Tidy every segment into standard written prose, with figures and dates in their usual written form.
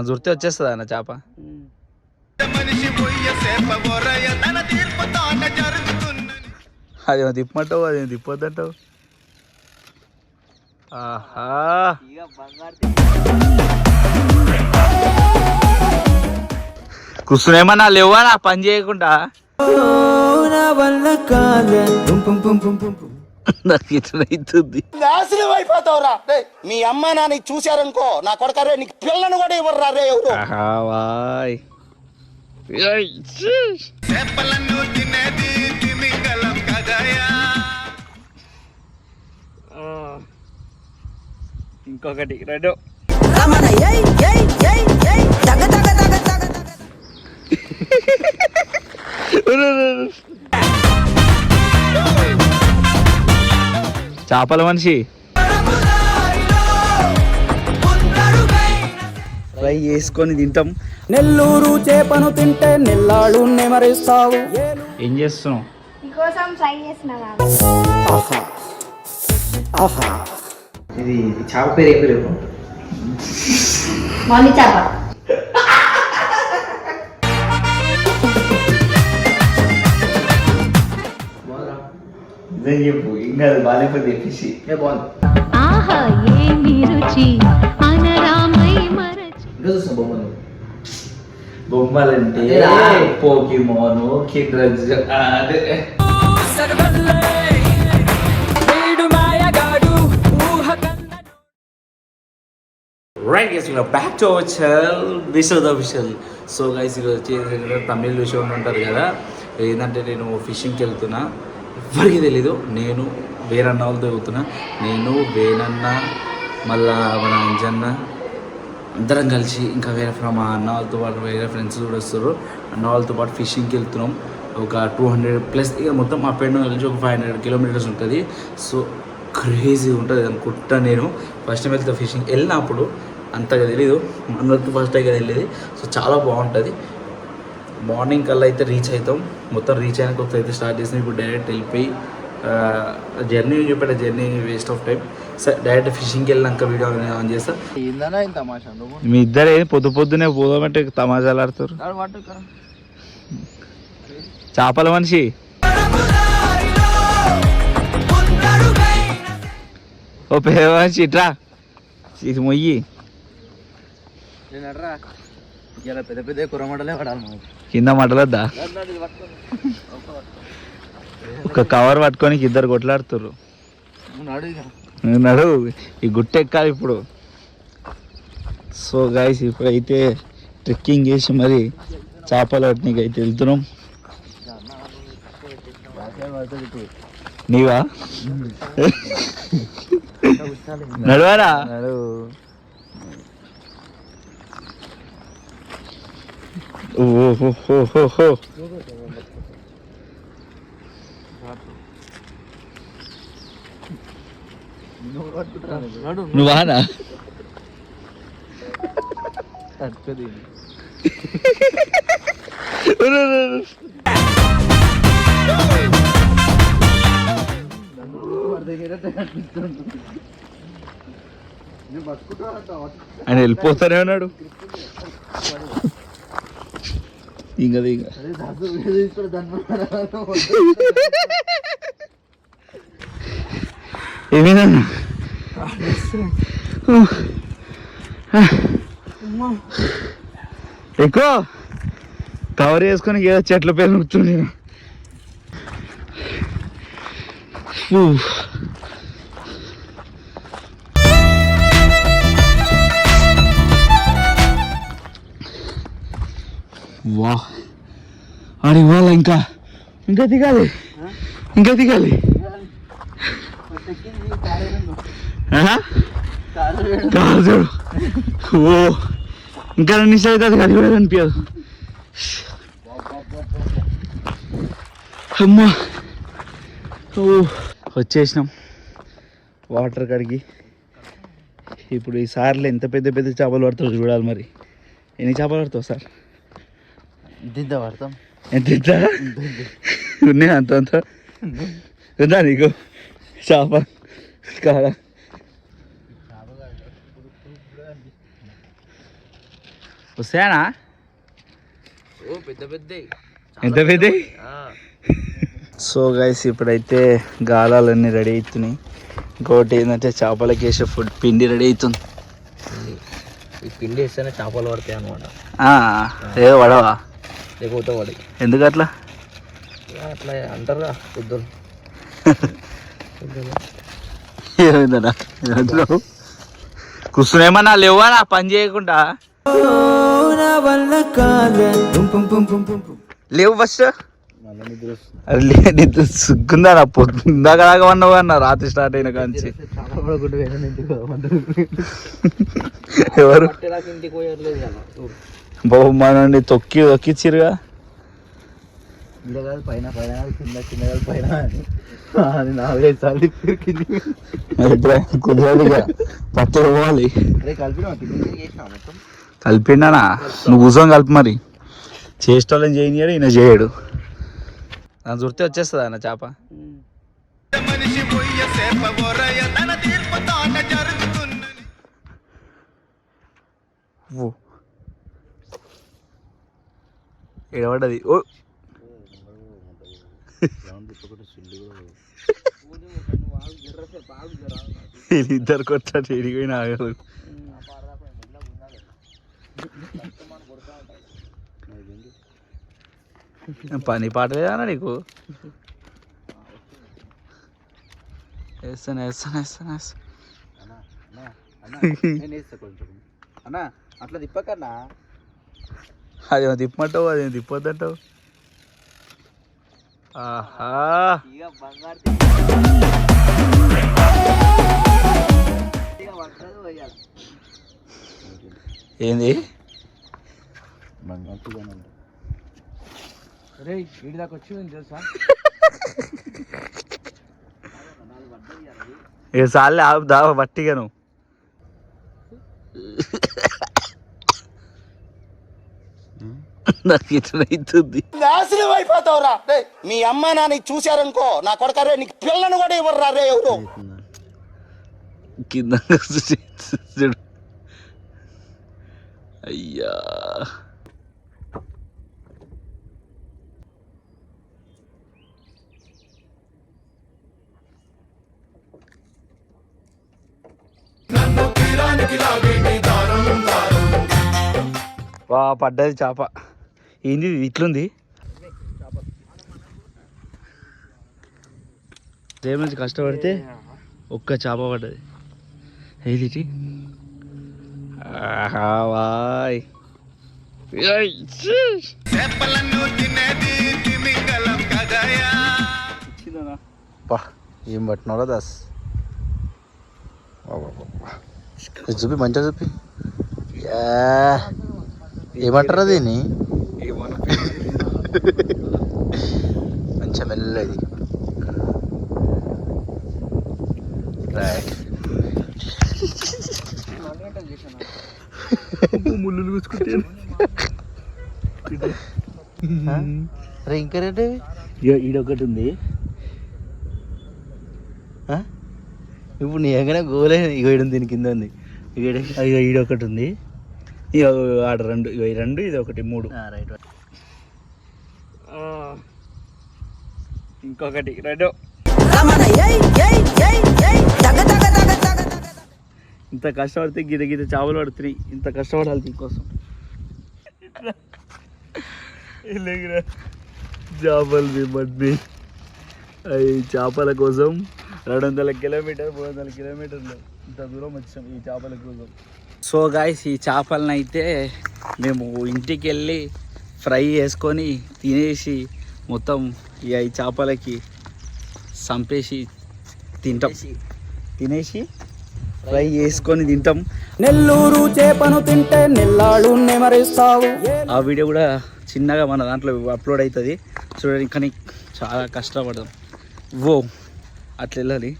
జుడితే వచ్చేస్తుంది అన్న చేప. అదేమో తిప్పమంటావు, అదేమో తిప్పొద్దంటావు. ఆహా, కూర్చునేమన్నా లేవా నా పని చేయకుండా? నాకు ఇట్లయితుంది. నాశనం అయిపోతావురా. మీ అమ్మ నాన్న చూశారనుకో, నా కొడకరే నీకు పిల్లను కూడా ఇవ్వరా రే ఎవరు. ఇంకొకటి రెండు. చేపల మనిషి ఫ్రై చేసుకొని తింటాం. నెల్లూరు చేపను తింటే నెల్లాళ్ళు నెమరేస్తావు. ఏం చేస్తున్నావు? ఇది చేప పేరు ఏం పేరు? చేప. చెప్పు, ఇంకా బాగాలేకపోతే తెప్పించి. బాగుంది. ఇంకా చూస్తా బొమ్మలు. బొమ్మలంటే పోకీమోను, కిడ్రగ్స్. అదే right guys, back to our channel Vishwad official. So guys, ఈరోజు వచ్చి తమిళ విషయం ఉంటారు కదా, ఏంటంటే నేను ఫిషింగ్కి వెళ్తున్నా. ఎవరికి తెలీదు, నేను వేరన్న వాళ్ళతో వెళ్తున్నా. నేను వేనన్న, మళ్ళా మన అంజన్న అందరం కలిసి, ఇంకా వేరే ఫ్రమ్ మా అన్న వాళ్ళతో పాటు వేరే ఫ్రెండ్స్ కూడా వస్తారు. అన్న వాళ్ళతో పాటు ఫిషింగ్కి వెళ్తున్నాం. ఒక 200+ ఇక మొత్తం మా పెండు నుంచి ఒక 500 కిలోమీటర్స్ ఉంటుంది. సో క్రేజీ ఉంటుంది అనుకుంటా. నేను ఫస్ట్ టైం వెళ్తే ఫిషింగ్ వెళ్ళినప్పుడు అంతగా తెలీదు, అందరితో ఫస్ట్ టైం వెళ్ళేది. సో చాలా బాగుంటుంది. మార్నింగ్ కల్లా అయితే రీచ్ అవుతాం. మొత్తం రీచ్ అయిన కొత్త అయితే స్టార్ట్ చేసినాం. ఇప్పుడు డైరెక్ట్ వెళ్ళిపోయి జర్నీ చెప్పాడు, జర్నీ వేస్ట్ ఆఫ్ టైం. సరే, డైరెక్ట్ ఫిషింగ్కి వెళ్ళినాక వీడియో ఆన్ చేస్తా. మీ ఇద్దరే పొద్దునే పోదామంటే తమాషాలు ఆడుతారు. చేపల మనిషి ఓ పేద మనిషి ఇట్రా, ఇది మొయ్యి పెద్ద పెద్ద కుర్రమటలే పడాలి. కింద మటలొద్దా? ఒక కవర్ పట్టుకొని ఇద్దరు కొట్లాడుతుర్రు. నడు, ఈ గుట్ట ఎక్కాలి ఇప్పుడు. సో గైస్, ఇప్పుడైతే ట్రెక్కింగ్ చేసి మరి చేపలు పట్టనీకి అయితే వెళ్తున్నాం. నీవా? నడవారా? ఓహో, నువ్వానా? ఆయన వెళ్ళిపోతానే ఉన్నాడు. ఇంకా ఏమైనా ఎక్కువ కవర్ చేసుకొని ఏదో చెట్ల పేరు కూర్చొని. వా, ఆడి ఇవ్వాల ఇంకా దిగాలి, ఇంకా దిగాలి. కాదు, ఓ ఇంకా 2 నిమిషాలు అవుతుంది, అది కూడా కనిపించదు. అమ్మా, వచ్చేసినాం వాటర్ కడిగి. ఇప్పుడు ఈ సార్లు ఎంత పెద్ద పెద్ద చేపలు పడతారో చూడాలి. మరి ఎన్ని చేపలు పడతావు సార్? దిద్ద పడతాం. ఎంత ఉన్నాయి? అంత ఉందా నీకు చేప కాడ? వస్తాయనా? పెద్ద పెద్ద ఎంత పెద్ద? సో గైస్ ఇప్పుడైతే గాలాలన్నీ రెడీ అవుతున్నాయి. ఇంకోటి ఏంటంటే చేపలకి వేసే ఫుడ్ పిండి రెడీ అవుతుంది. ఈ పిండి వేస్తేనే చేపలు పడతాయి అనమాట. ఏదో పడవా? లేకపోతే పడి. ఎందుకు అట్లా? అట్లా అంటారుగా పొద్దులు. ఏమైందన్నా కూర్చునేమన్నా లేవా నా పని చేయకుండా? లేవు ఫస్ట్. నిద్ర సిగ్గుందా? నా పొద్దుందాక రాగమన్నావు అన్న రాత్రి స్టార్ట్ అయిన కాంచి. ఎవరు బాబు మన తొక్కి తొక్కిచ్చిరుగా. పైన పైన కింద కింద పైన 4-5 సార్లు కుదరదుగా పత్తి పోవాలి. కలిపిన కలిపిండానా? నువ్వు కూర్చొని కలిపి మరి. చేసేటోళ్ళని చేయనియాడు, ఈయన చేయడు. నన్ను చుడితే వచ్చేస్తుంది అన్న చేప. ఏడబడ్డది. ఓ వీళ్ళిద్దరు కొట్టాడు ఎడిపోయిన ఆగదు. పని పాట లేదన్నా నీకు? వేస్తాను వేస్తాను వేస్తాను వేస్తాను. అన్నా అట్లా తిప్పకన్నా. అదేమో తిప్పమంటావు, అదేమో తిప్పొద్దంటావు. ఆహా ఏంది? వీడి దాకా వచ్చి తెలుసా? ఏ సార్లే ఆపుదా బట్టిగాను. నాకు ఇట్లా అవుతుంది. నాశనం అయిపోతావురా. మీ అమ్మ నాన్న చూశారనుకో నా కొడకరే నీకు పిల్లను కూడా ఇవ్వరా రే ఎవరు. కింద చూడు. అయ్యా వా పడ్డది చేప. ఏంది ఇట్లుంది? రేపు నుంచి కష్టపడితే ఒక్క చేప పడ్డది. ఏది? వాయ్ ఏం పట్టినారా దాస్? చూపి మంచిగా చూపి. ఏమంటారా దీన్ని? మంచిగా మెల్లది. ముళ్ళు కూర్చుకుంటే ఇంకా రేటే ఈడొకటి ఉంది. ఇప్పుడు నీ ఎక్కడ గోలే ఇగో దీని కింద ఉంది. ఈడొకటి ఉంది. ఇక ఆడ రెండు, ఇక 2 ఇది 1 3. రైట్. ఇంకొకటి 2. ఇంత కష్టపడితే గీత గీత చేపలు పడుతున్నాయి. ఇంత కష్టపడాలి దీనికోసం. చేపలు మిమ్మల్ని అవి చేపల కోసం 200 కిలోమీటర్ 300 కిలోమీటర్లు ఇంత దూరం వచ్చాం ఈ చేపల కోసం. సో గాయ్స్ ఈ చేపలను అయితే మేము ఇంటికి వెళ్ళి ఫ్రై చేసుకొని తినేసి మొత్తం ఈ చేపలకి చంపేసి తింటాం. తినేసి ఫ్రై చేసుకొని తింటాం. నెల్లూరు చేపను తింటే నెల్లాళ్ళు నెమరిస్తావు. ఆ వీడియో కూడా చిన్నగా మన దాంట్లో అప్లోడ్ అవుతుంది చూడండి. కానీ చాలా కష్టపడ్డాం. అట్లా వెళ్ళాలి.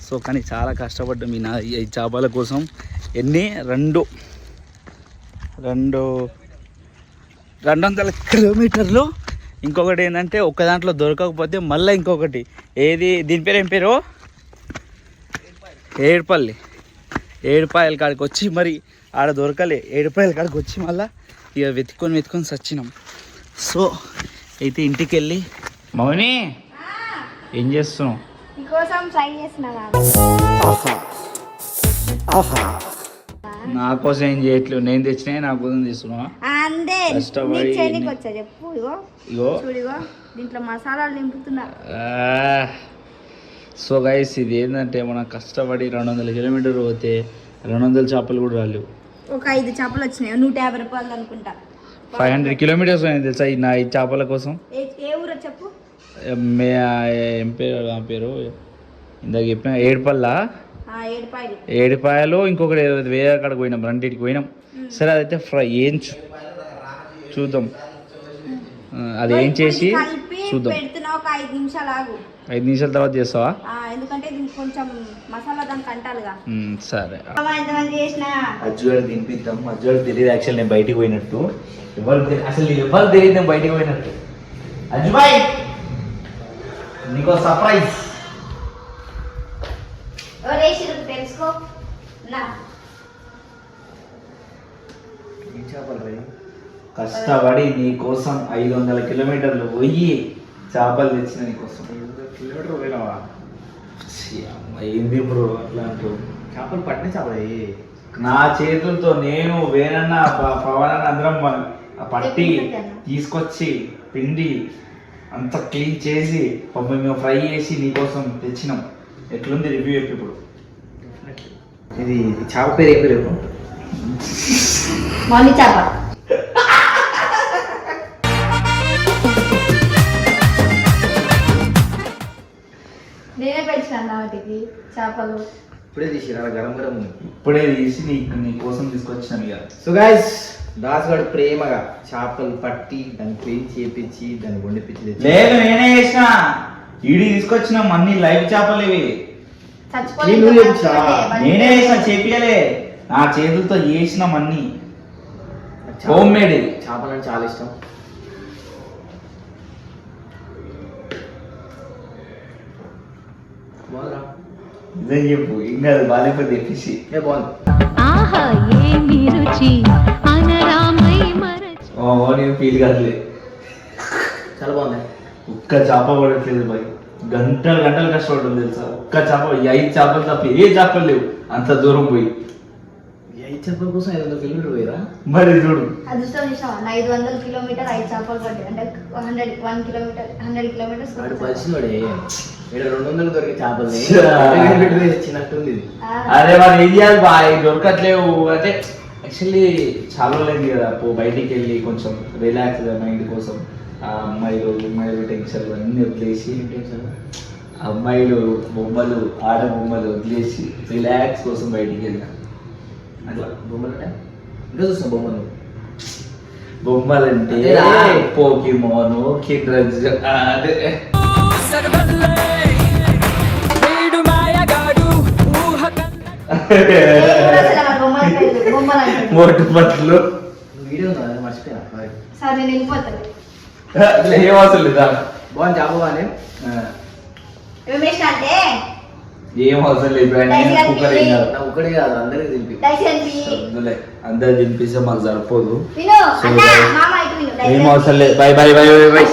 సో కానీ చాలా కష్టపడ్డాం ఈ చేపల కోసం. ఎన్ని 2 200 కిలోమీటర్లు. ఇంకొకటి ఏంటంటే ఒక్క దాంట్లో దొరకకపోతే మళ్ళీ ఇంకొకటి ఏది దీని పేరు ఏం పేరు ఏడుపాయల కాడికి వచ్చి మరి ఆడ దొరకలే. ఏడుపాయల కాడికి వచ్చి మళ్ళీ ఇక వెతుక్కొని సచ్చినాం. సో అయితే ఇంటికి వెళ్ళి మౌని ఏం చేస్తున్నావు? నీకోసం ట్రై చేస్తున్నావా? నా కోసం ఏం చేయట్లేదు, నేను తెచ్చినా నా కోసం తీసుకున్నావా? అందే కష్టపడి చేయడానికి వచ్చా చెప్పు. ఇగో ఇగో చూడిగో దీంట్లో మసాలాలు నింపుతున్నా. సో గైస్ ఇది ఏంటంటే మనం కష్టపడి 200 కిలోమీటర్లు పోతే 200 చేపలు కూడా రాలేవు. ఒక 5 చేపలు వచ్చినాయి, 150 రూపాయలు అనుకుంటా. 500 కిలోమీటర్స్ అయింది తెలుసా నా ఈ చేపల కోసం. ఏ ఊరో చెప్పు. ఏం పేరు ఆ పేరు ఇందాక చెప్పిన ఏడుపల్లా. ఏడుపాయలు. ఏడుపాయలు ఇంకొకటి వేరే కాడికి పోయినాం, రెండింటికి పోయినాం. సరే అదైతే ఫ్రై ఏం చూద్దాం, అది ఏం చేసి చూద్దాం. పెడుతున్నా ఒక 5 నిమిషాలు ఆగు. 5 నిమిషాల తర్వాత చేస్తావా? ఎందుకంటే దీనికి కొంచెం మసాలా దానికి అంటారుగా. సరే ఎంతమంది చేసినా అజ్జుగాడు తినిపిద్దాం. అజ్జుగాడు తెలియదు యాక్చువల్ నేను బయటికి పోయినట్టు. ఎవరు తెలియదు నేను బయటికి పోయినట్టు. అజ్జుబాయ్ నీకో సర్ప్రైజ్. తెలుసుకో నా కష్టపడి నీ కోసం 500 కిలోమీటర్లు పోయి చేపలు తెచ్చిన నీ కోసం. 500 కిలోమీటర్లు పోయినావా? ఏంది బ్రో అట్లా అంటూ? చేపలు పట్టిన చేపలు నా చేతులతో నేను వేనన్న పవన్ అన్న అందరం పట్టి తీసుకొచ్చి పిండి అంతా క్లీన్ చేసి మేము ఫ్రై చేసి నీకోసం తెచ్చినాం. ఎట్లుంది రివ్యూ చెప్పి ఇప్పుడు? ఇది చేప పేరు ఏం పేరు? మౌని చేప. నేనే పెంచినా వాటికి చేపలు. ఇప్పుడే తీసి గరం గరం ఉంది. ఇప్పుడే తీసి నీ కోసం తీసుకొచ్చినాం ఇక. సో గైస్ దాసుగాడు ప్రేమగా చేపలు పట్టి దాన్ని క్లీన్ చేపించి దాన్ని వండిపించి లేదు నేనే చేసిన. ఈడి తీసుకొచ్చినాం అన్ని లైవ్ చేపలు ఇవి. నేనే చేసిన, చేపియలే. నా చేతులతో చేసినాం అన్ని హోమ్ మేడ్. ఇది చేపలు అంటే చాలా ఇష్టం. బాగుందా? ఇదే చెప్పు ఇంకా బాలేకపోతే తెప్పించి. బాగుంది. నేను ఫీల్ కాదులే. చాలా బాగుంది. ఒక్క చేప పడట్లేదు బాయ్. గంటలు కష్టపడడం తెలుసా? ఒక్క చేప 5 చేపలు తప్ప ఏ చేపలు లేవు అంత దూరం పోయి. 5 చేపల కోసం 500 కిలోమీటర్ పోయిరా? మరి చూడు అదృష్టం చూసావా? 500 కిలోమీటర్ 5 చేపలు పడ్డాయి అంటే 100 కిలోమీటర్స్. వాడు పరిచినోడే. ఇక్కడ 200 దొరికే చేపలు చిన్నట్టుంది. అరే వాడు ఏం చేయాలి బాయ్, దొరకట్లేవు అంటే. యాక్చువల్లీ చాలా రోజులైంది కదా బయటికి వెళ్ళి కొంచెం రిలాక్స్ మైండ్ కోసం. అమ్మాయిలు టెన్షన్లు అన్నీ వదిలేసి, అమ్మాయిలు బొమ్మలు ఆడ బొమ్మలు వదిలేసి రిలాక్స్ కోసం బయటికి వెళ్ళినా. అట్లా బొమ్మలు అంటే ఇంకా చూస్తాం. బొమ్మలంటే పోకీమోను, కిడ్రజ్, అదే మోటు పట్లు. వీడియో మర్చిపోయినా. సరే నేను వెళ్ళిపోతాను. ఏం అవసరం లేదా? బాగుంది చేప బాగానే. అంటే ఏం అవసరం లేదు. ఒక్కడే కాదు అందరికి తెలిపి అందరు తినిపిస్తే మాకు సరిపోదు. విను అన్న మామ ఇటు విను. ఏం అవసరం లేదు. By by by by.